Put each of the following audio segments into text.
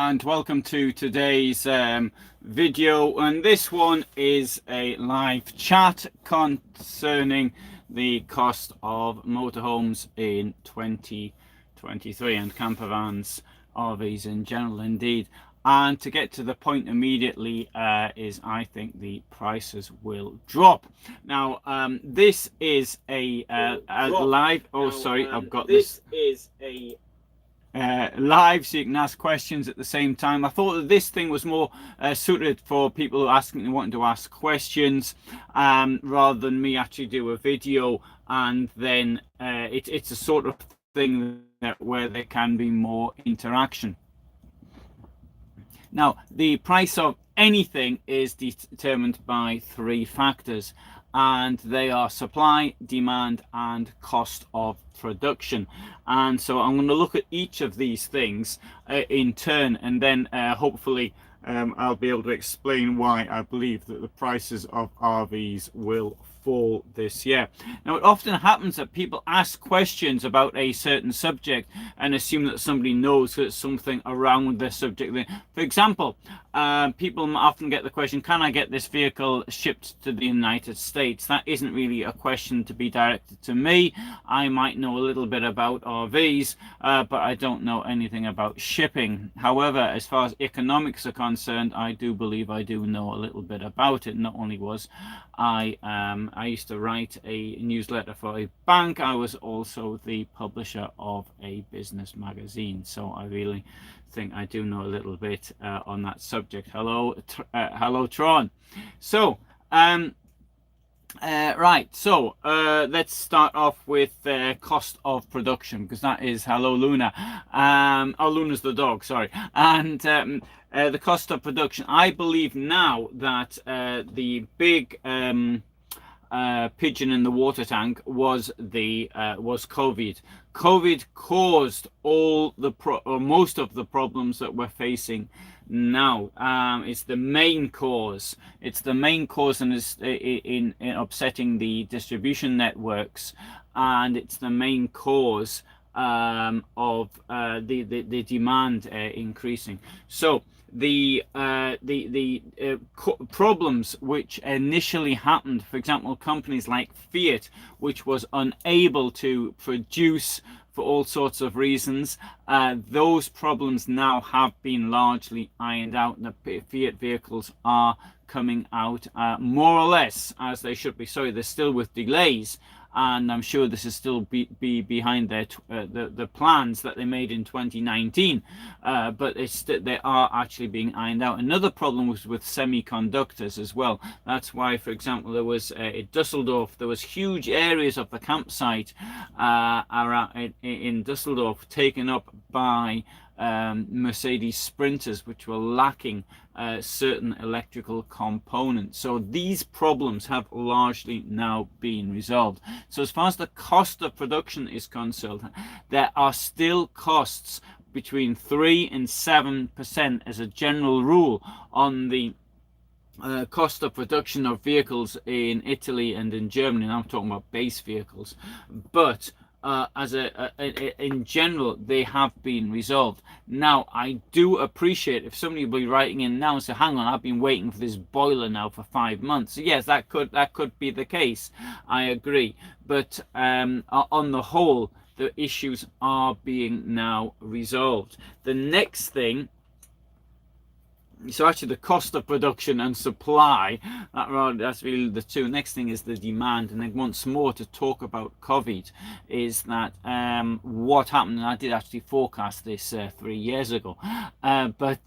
And welcome to today's video, and this one is a live chat concerning the cost of motorhomes in 2023 and campervans, RVs in general indeed. And to get to the point immediately is I think the prices will drop. Now this is a live, I've got this is a live, so you can ask questions at the same time. I thought that this thing was more suited for people who wanting to ask questions, rather than me actually do a video, and then it's a sort of thing where there can be more interaction. Now, the price of anything is determined by three factors, and they are supply, demand, and cost of production. And so I'm going to look at each of these things in turn, and then hopefully I'll be able to explain why I believe that the prices of RVs will fall this year. Now, it often happens that people ask questions about a certain subject and assume that somebody knows that it's something around the subject. For example, people often get the question, can I get this vehicle shipped to the United States? That isn't really a question to be directed to me. I might know a little bit about RVs, but I don't know anything about shipping. However, as far as economics are concerned, I do believe I do know a little bit about it. Not only was I used to write a newsletter for a bank, I was also the publisher of a business magazine, so I really think I do know a little bit on that subject. Hello Tron. So right, so let's start off with cost of production, because that is hello Luna. Oh, Luna's the dog, sorry. And the cost of production, I believe now that the big pigeon in the water tank was COVID. COVID caused most of the problems that we're facing now. It's the main cause. It's the main cause, and is in upsetting the distribution networks, and it's the main cause of the demand increasing. So the problems which initially happened, for example, companies like Fiat, which was unable to produce for all sorts of reasons, those problems now have been largely ironed out, and the Fiat vehicles are coming out more or less as they should be. Sorry, they're still with delays, and I'm sure this is still be behind their the plans that they made in 2019, but they are actually being ironed out. Another problem was with semiconductors as well. That's why, for example, there was in Dusseldorf, there was huge areas of the campsite in Dusseldorf taken up by Mercedes Sprinters, which were lacking certain electrical components. So these problems have largely now been resolved. So as far as the cost of production is concerned, there are still costs between 3 and 7% as a general rule on the cost of production of vehicles in Italy and in Germany. And I'm talking about base vehicles, but in general, they have been resolved. Now, I do appreciate if somebody will be writing in now and say, hang on, I've been waiting for this boiler now for 5 months. So yes, that could be the case. I agree. But on the whole, the issues are being now resolved. The next thing, so actually the cost of production and supply, that's really the two. Next thing is the demand. And then once more, to talk about COVID, is that what happened, and I did actually forecast this 3 years ago, but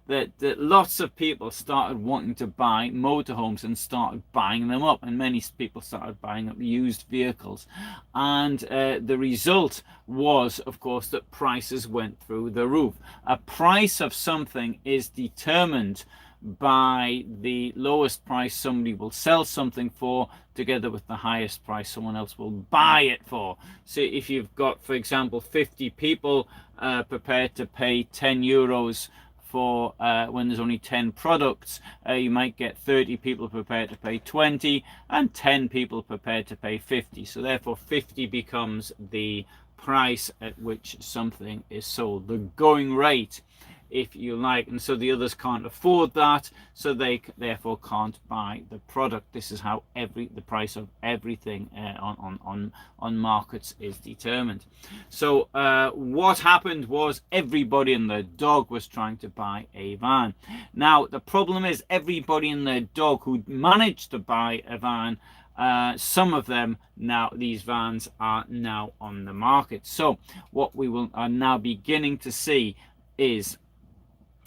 that lots of people started wanting to buy motorhomes and started buying them up, and many people started buying up used vehicles, and the result was, of course, that prices went through the roof. A price of something is determined by the lowest price somebody will sell something for, together with the highest price someone else will buy it for. So if you've got, for example, 50 people prepared to pay 10 euros for when there's only 10 products, you might get 30 people prepared to pay 20 and 10 people prepared to pay 50. So therefore 50 becomes the price at which something is sold, the going rate. if you like, and so the others can't afford that, so they therefore can't buy the product. This is how the price of everything on markets is determined. So what happened was everybody and their dog was trying to buy a van. Now the problem is everybody and their dog who managed to buy a van, some of them now, these vans are now on the market. So what we are now beginning to see is,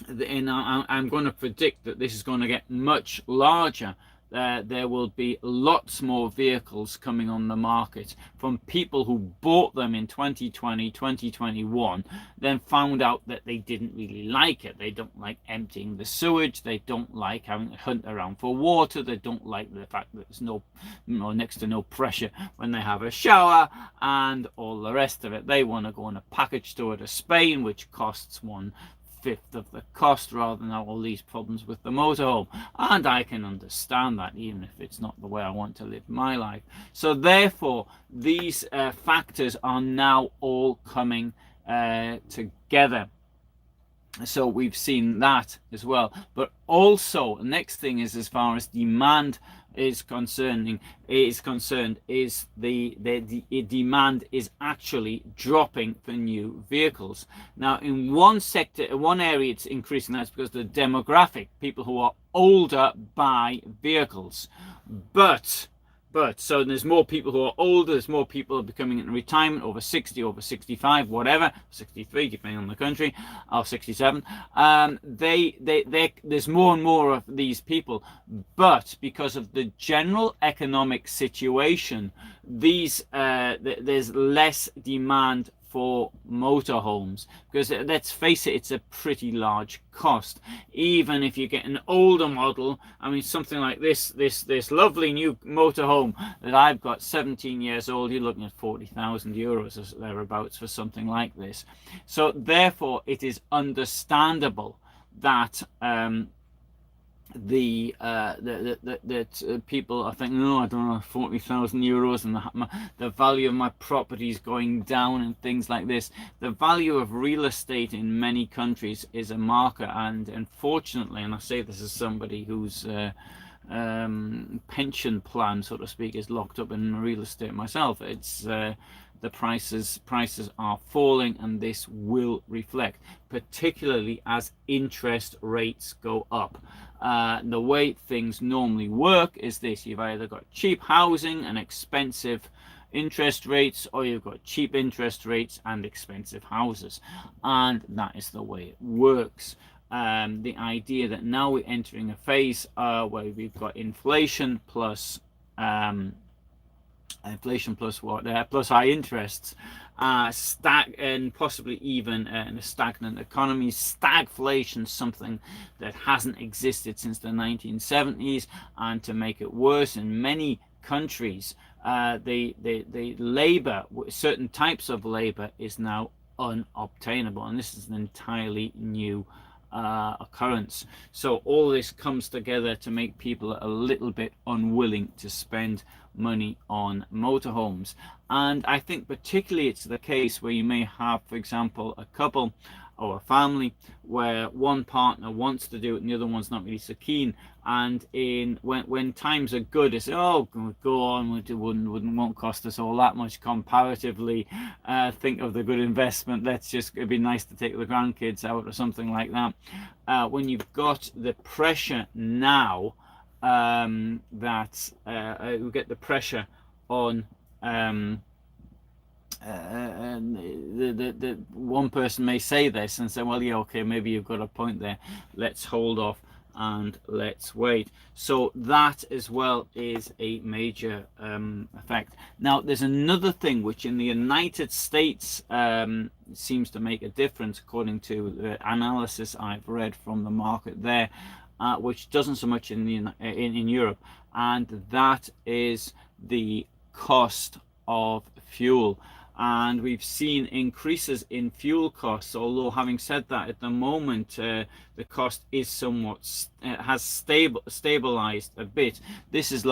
and I'm going to predict that this is going to get much larger. There will be lots more vehicles coming on the market from people who bought them in 2020, 2021, then found out that they didn't really like it. They don't like emptying the sewage. They don't like having to hunt around for water. They don't like the fact that there's next to no pressure when they have a shower and all the rest of it. They want to go on a package tour to Spain, which costs 1/5 of the cost, rather than all these problems with the motorhome. And I can understand that, even if it's not the way I want to live my life. So therefore these factors are now all coming together. So we've seen that as well. But also the next thing is, as far as demand is concerned, is the demand is actually dropping for new vehicles. Now in one sector, in one area it's increasing. That's because the demographic, people who are older buy vehicles. But so there's more people who are older, there's more people who are becoming in retirement, over 60, over 65, whatever, 63 depending on the country, or 67. There's more and more of these people, but because of the general economic situation, there's less demand for motorhomes, because let's face it, it's a pretty large cost. Even if you get an older model, I mean something like this lovely new motorhome that I've got, 17 years old, you're looking at 40,000 euros or thereabouts for something like this. So therefore it is understandable that people are thinking, no, I don't know, 40,000 euros, and the value of my property is going down and things like this. The value of real estate in many countries is a marker, and unfortunately, and I say this as somebody whose pension plan, so to speak, is locked up in real estate myself, it's the prices are falling, and this will reflect, particularly as interest rates go up. The way things normally work is this: you've either got cheap housing and expensive interest rates, or you've got cheap interest rates and expensive houses, and that is the way it works. The idea that now we're entering a phase where we've got inflation plus plus high interests, and possibly even in a stagnant economy. Stagflation, something that hasn't existed since the 1970s, and to make it worse, in many countries the labor, certain types of labor, is now unobtainable, and this is an entirely new occurrence. So all this comes together to make people a little bit unwilling to spend money on motorhomes. And I think particularly it's the case where you may have, for example, a couple or a family where one partner wants to do it and the other one's not really so keen, and when times are good, it's, oh, go on, it won't cost us all that much comparatively, think of the good investment, it'd be nice to take the grandkids out or something like that. When you've got the pressure now, that we get the pressure on the one person may say this and say, well, yeah, okay, maybe you've got a point there, let's hold off and let's wait. So that as well is a major effect. Now there's another thing which in the United States seems to make a difference, according to the analysis I've read from the market there, which doesn't so much in Europe, and that is the cost of fuel. And we've seen increases in fuel costs, although having said that, at the moment the cost is somewhat has stabilized a bit. This is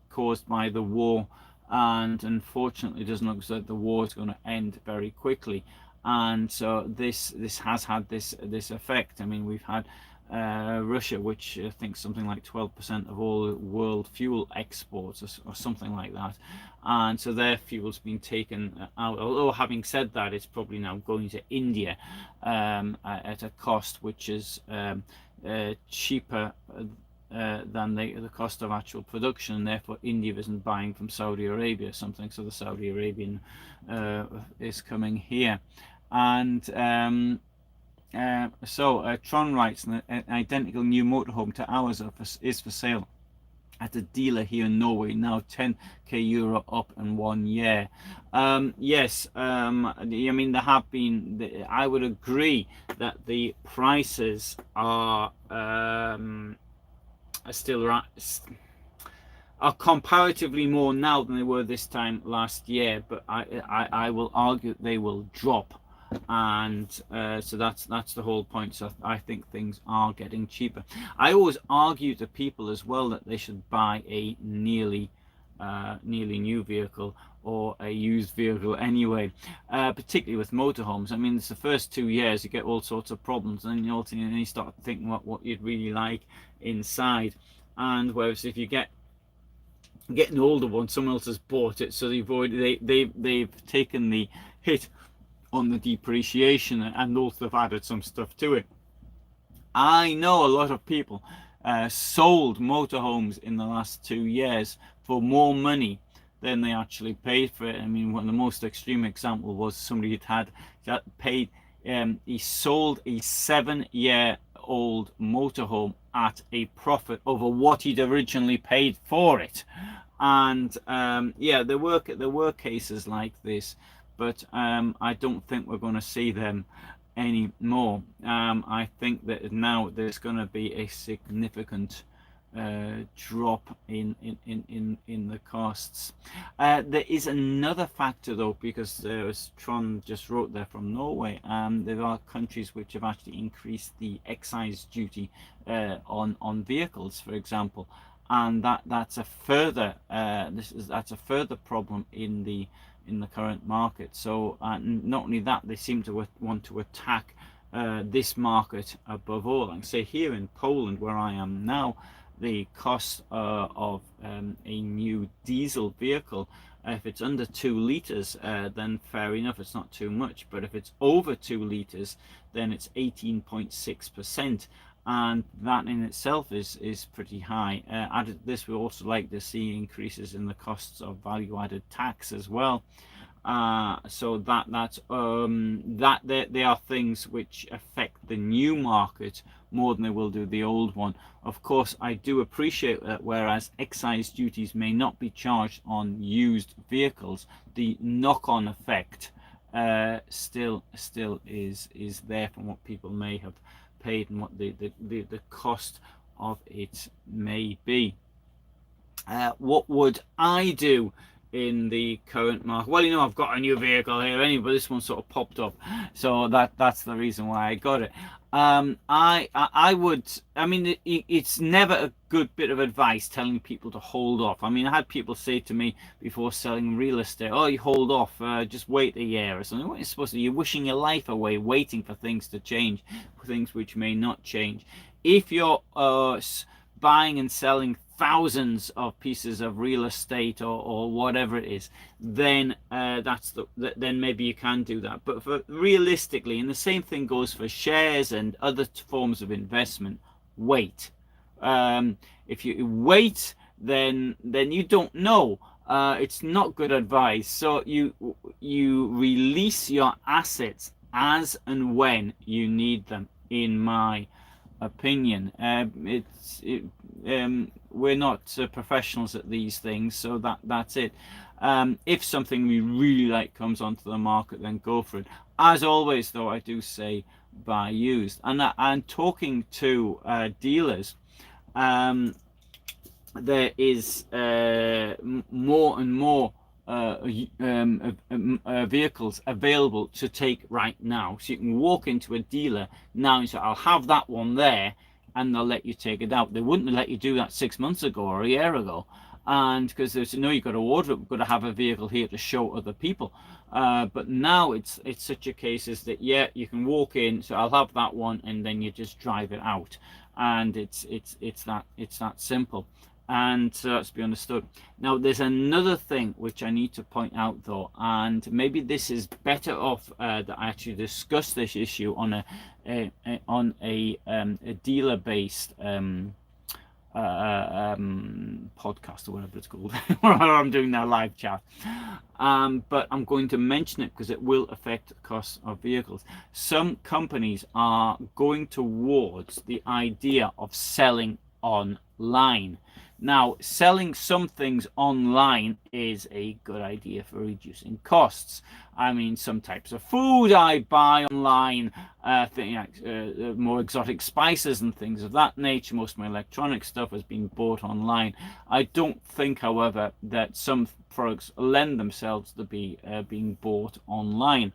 caused by the war, and unfortunately it doesn't look like the war is going to end very quickly. and so this has had this effect. I mean, we've had Russia, which I think something like 12% of all world fuel exports, or something like that, and so their fuel's been taken out. Although having said that, it's probably now going to India at a cost which is cheaper than the cost of actual production, and therefore India isn't buying from Saudi Arabia or something, so the Saudi Arabian is coming here. And Tron writes, an identical new motorhome to ours is for sale at a dealer here in Norway, now 10k euro up in 1 year. Yes, I mean, there have been, I would agree that the prices are still are comparatively more now than they were this time last year, but I will argue they will drop, and so that's the whole point. So I think things are getting cheaper. I always argue to people as well that they should buy a nearly new vehicle or a used vehicle anyway, particularly with motorhomes. I mean, it's the first 2 years you get all sorts of problems, and you start thinking what you'd really like inside. And whereas if you get an older one, someone else has bought it, so they've taken the hit on the depreciation and also have added some stuff to it. I know a lot of people sold motorhomes in the last 2 years for more money than they actually paid for it. I mean, one of the most extreme example was somebody had paid, he sold a 7-year-old motorhome at a profit over what he'd originally paid for it. And yeah, there were cases like this, but I don't think we're going to see them anymore. I think that now there's going to be a significant drop in the costs. There is another factor though, because as Tron just wrote there from Norway, there are countries which have actually increased the excise duty on vehicles, for example, and that's a further problem in the current market. So not only that, they seem to want to attack this market above all. And say here in Poland, where I am now, the cost of a new diesel vehicle, if it's under 2 liters, then fair enough, it's not too much. But if it's over 2 liters, then it's 18.6%. And that in itself is pretty high. Added to this, we also like to see increases in the costs of value-added tax as well. So they are things which affect the new market more than they will do the old one. Of course, I do appreciate that whereas excise duties may not be charged on used vehicles, the knock-on effect still is there from what people may have paid and what the cost of it may be. What would I do in the current market? Well, I've got a new vehicle here anyway, but this one sort of popped up, so that's the reason why I got it. I mean, it's never a good bit of advice telling people to hold off. I mean, I had people say to me before selling real estate, oh, you hold off, just wait a year or something. What are you supposed to do? You're wishing your life away, waiting for things to change, things which may not change. If you're buying and selling thousands of pieces of real estate or whatever it is, then then maybe you can do that. But realistically, and the same thing goes for shares and other forms of investment, wait. If you wait, then you don't know. It's not good advice. So you release your assets as and when you need them, in my opinion. We're not professionals at these things, so that's it. If something we really like comes onto the market, then go for it. As always though, I do say buy used. And talking to dealers, there is more and more vehicles available to take right now. So you can walk into a dealer now and say, I'll have that one there, and they'll let you take it out. They wouldn't let you do that 6 months ago or a year ago. and because there's no, you've got to order it, we've got to have a vehicle here to show other people. But now it's such a case is that, yeah, you can walk in, so I'll have that one, and then you just drive it out, and it's that simple. And so that's be understood. Now there's another thing which I need to point out though, and maybe this is better off that I actually discuss this issue on a dealer based podcast or whatever it's called. I'm doing now, live chat. But I'm going to mention it because it will affect the cost of vehicles. Some companies are going towards the idea of selling online. Now, selling some things online is a good idea for reducing costs. I mean, some types of food I buy online, more exotic spices and things of that nature. Most of my electronic stuff has been bought online. I don't think, however, that some products lend themselves to be being bought online.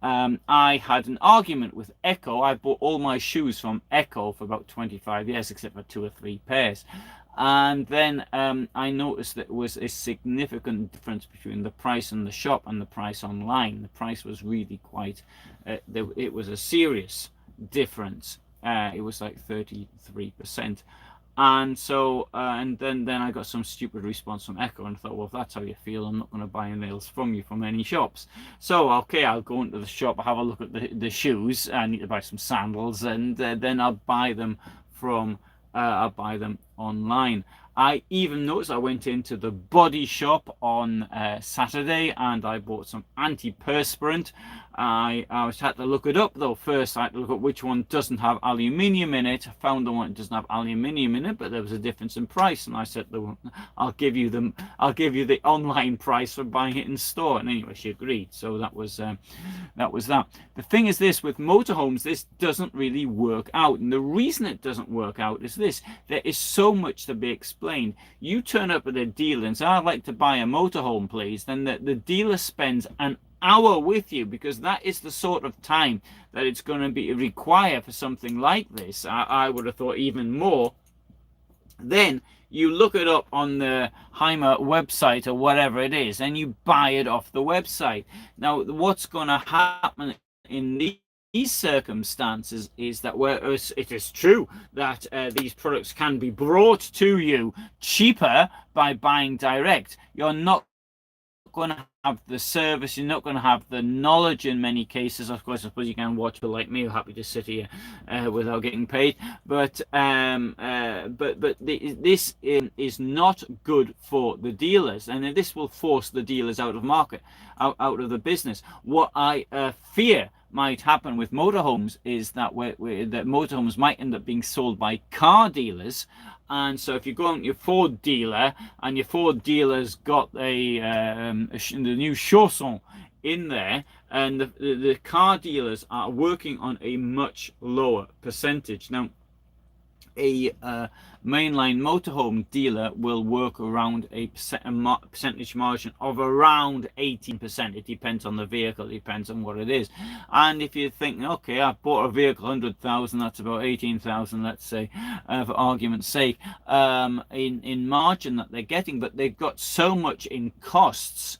I had an argument with Echo. I bought all my shoes from Echo for about 25 years, except for 2 or 3 pairs. And then I noticed that there was a significant difference between the price in the shop and the price online. The price was really quite, it was a serious difference. It was like 33%. And so, and then I got some stupid response from Echo, and thought, well, if that's how you feel, I'm not going to buy nails from you from any shops. So, okay, I'll go into the shop, have a look at the shoes. I need to buy some sandals, and then I'll buy them from online. I even noticed I went into the body shop on Saturday, and I bought some antiperspirant. I had to look it up though. First I had to look at which one doesn't have aluminium in it. I found the one that doesn't have aluminium in it, but there was a difference in price, and I said, I'll give you the online price for buying it in store. And anyway, she agreed. So that was that. The thing is this, with motorhomes, this doesn't really work out, and the reason it doesn't work out is this: there is so much to be explained. You turn up at a dealer and say, I'd like to buy a motorhome, please. Then the dealer spends an hour with you, because that is the sort of time that it's going to be required for something like this. I would have thought even more. Then you look it up on the Hymer website or whatever it is, and you buy it off the website. Now, what's going to happen in these circumstances is that, whereas it is true that these products can be brought to you cheaper by buying direct, you're not going to have the service, you're not going to have the knowledge in many cases. Of course, I suppose you can watch people like me who are happy to sit here without getting paid, but this is not good for the dealers, and this will force the dealers out of market, out of the business. What I fear might happen with motorhomes is that that motorhomes might end up being sold by car dealers. And so if you go on your Ford dealer, and your Ford dealer's got the new Chausson in there, and the car dealers are working on a much lower percentage. Now, a mainline motorhome dealer will work around a percentage margin of around 18%. It depends on the vehicle, it depends on what it is. And if you think, okay, I bought a vehicle 100,000, that's about 18,000, let's say, for argument's sake, in margin that they're getting, but they've got so much in costs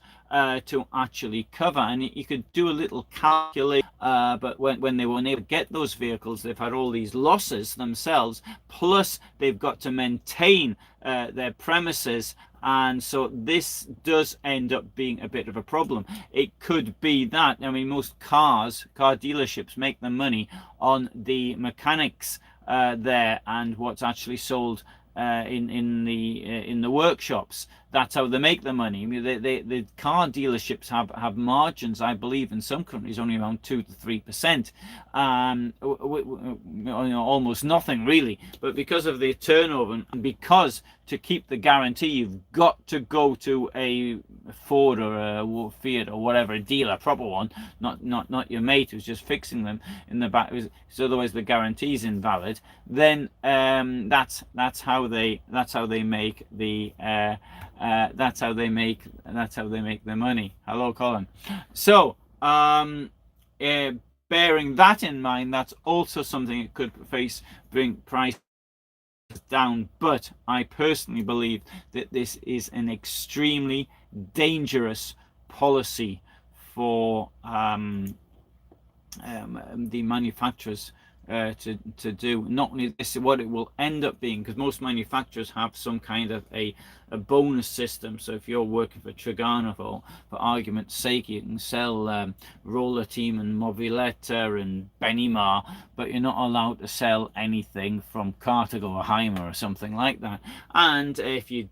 to actually cover. And you could do a little calculation, but when they weren't able to get those vehicles, they've had all these losses themselves, plus they've got to maintain their premises, and so this does end up being a bit of a problem. It could be that, I mean, most car dealerships make their money on the mechanics there, and what's actually sold in the workshops. That's how they make their money. I mean, the car dealerships have margins, I believe, in some countries only around 2 to 3%, almost nothing really. But because of the turnover, and because to keep the guarantee, you've got to go to a Ford or a Fiat or whatever, a dealer, a proper one, not your mate who's just fixing them in the back, so otherwise the guarantee is invalid. Then that's how they make the that's how they make their money. Hello, Colin. So bearing that in mind, that's also something that could bring prices down. But I personally believe that this is an extremely dangerous policy for the manufacturers to do. Not only this, what it will end up being, because most manufacturers have some kind of a bonus system. So if you're working for Trigano, for argument's sake, you can sell Roller Team and Mobilvetta and Benimar, but you're not allowed to sell anything from Carthago or Hymer or something like that. And if you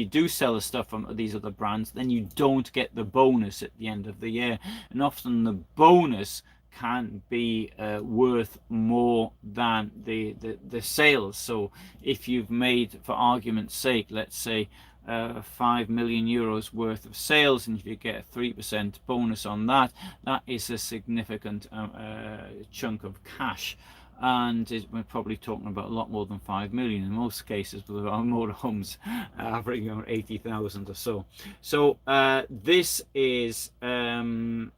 do sell the stuff from these other brands, then you don't get the bonus at the end of the year, and often the bonus can be worth more than the sales. So if you've made, for argument's sake, let's say 5 million euros worth of sales, and if you get a 3% bonus on that, that is a significant chunk of cash. And we're probably talking about a lot more than 5 million in most cases, with our motorhomes averaging around 80,000 or so. So this is I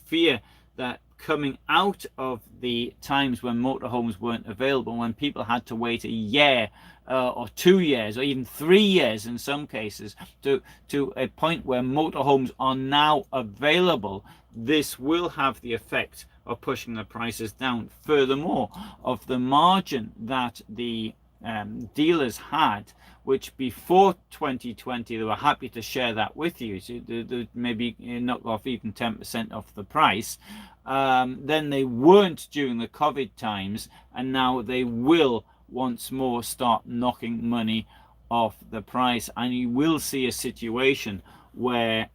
fear that coming out of the times when motorhomes weren't available, when people had to wait a year or 2 years or even 3 years in some cases to a point where motorhomes are now available, this will have the effect of pushing the prices down. Furthermore, of the margin that the dealers had, which before 2020 they were happy to share that with you, so they maybe knock off even 10% off the price, then they weren't during the COVID times, and now they will once more start knocking money off the price. And you will see a situation where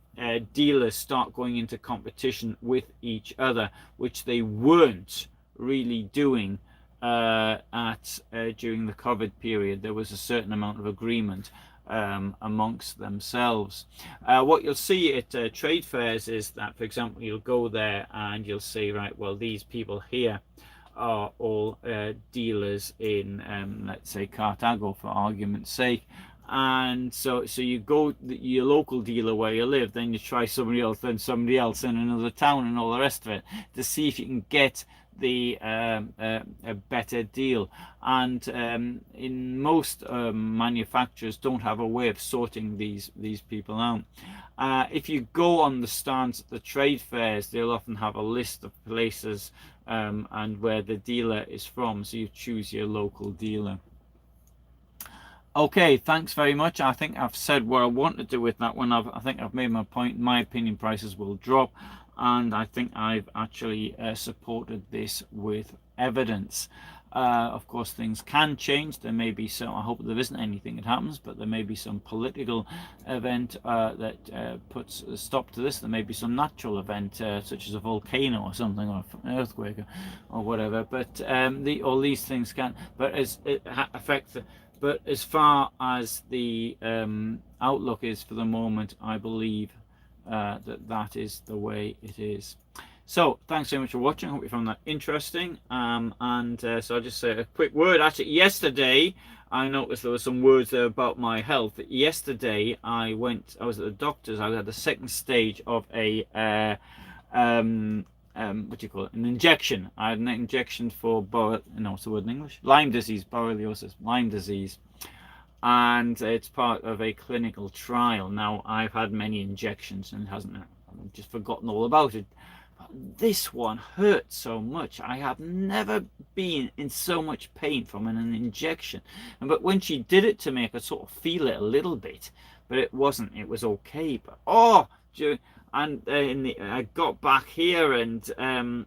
dealers start going into competition with each other, which they weren't really doing during the COVID period. There was a certain amount of agreement amongst themselves. What you'll see at trade fairs is that, for example, you'll go there and you'll see, right, well, these people here are all dealers in, let's say, Carthago, for argument's sake. And so you go your local dealer where you live, then you try somebody else, then somebody else in another town, and all the rest of it, to see if you can get the a better deal. And in most manufacturers don't have a way of sorting these people out. If you go on the stands at the trade fairs, they'll often have a list of places and where the dealer is from, so you choose your local dealer. Okay, thanks very much. I think I've said what I want to do with that one. I think I've made my point. In my opinion, prices will drop, and I think I've actually supported this with evidence. Of course, things can change. There may be some, I hope there isn't anything that happens, but there may be some political event that puts a stop to this. There may be some natural event, such as a volcano or something, or an earthquake or whatever. But all these things can, but as it affects. But as far as the outlook is for the moment, I believe that is the way it is. So thanks very much for watching. I hope you found that interesting. So I'll just say a quick word. Actually, yesterday I noticed there were some words there about my health. Yesterday I was at the doctor's. I was at the second stage of a what do you call it? An injection. I had an injection for what's the word in English? Lyme disease, borreliosis, Lyme disease. And it's part of a clinical trial. Now, I've had many injections and I've just forgotten all about it. But this one hurt so much. I have never been in so much pain from an injection. But when she did it to me, I could sort of feel it a little bit, but it wasn't. It was okay. But I got back here and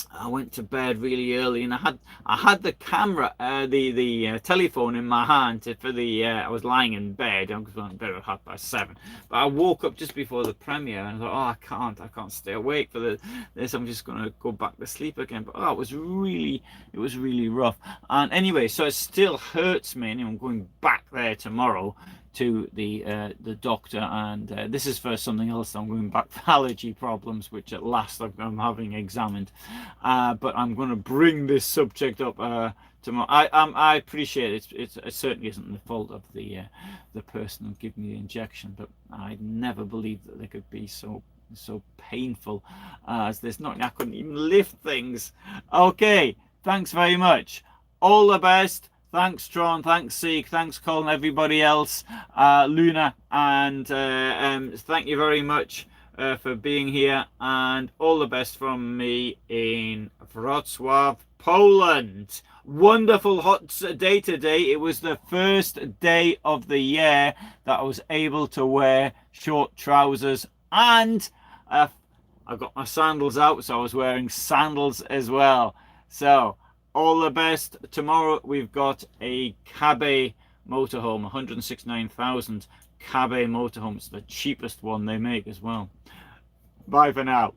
I went to bed really early, and I had the camera, the telephone in my hand I was lying in bed. I was going to bed at 7:30, but I woke up just before the premiere and I thought, I can't stay awake for this. I'm just going to go back to sleep again. But it was really rough. And anyway, so it still hurts me, and I'm going back there tomorrow to the doctor, and this is for something else. I'm going back for allergy problems, which at last I'm having examined, but I'm going to bring this subject up tomorrow. I appreciate it. It certainly isn't the fault of the person who gave me the injection, but I never believed that they could be so painful as this. I couldn't even lift things. Okay, thanks very much. all the best. Thanks, Tron. Thanks, Seek. Thanks, Colin. Everybody else, Luna, and thank you very much for being here. And all the best from me in Wrocław, Poland. Wonderful hot day today. It was the first day of the year that I was able to wear short trousers, and I got my sandals out, so I was wearing sandals as well. So all the best. Tomorrow we've got a Cabe motorhome, 169,000 Cabe motorhome. It's the cheapest one they make as well. Bye for now.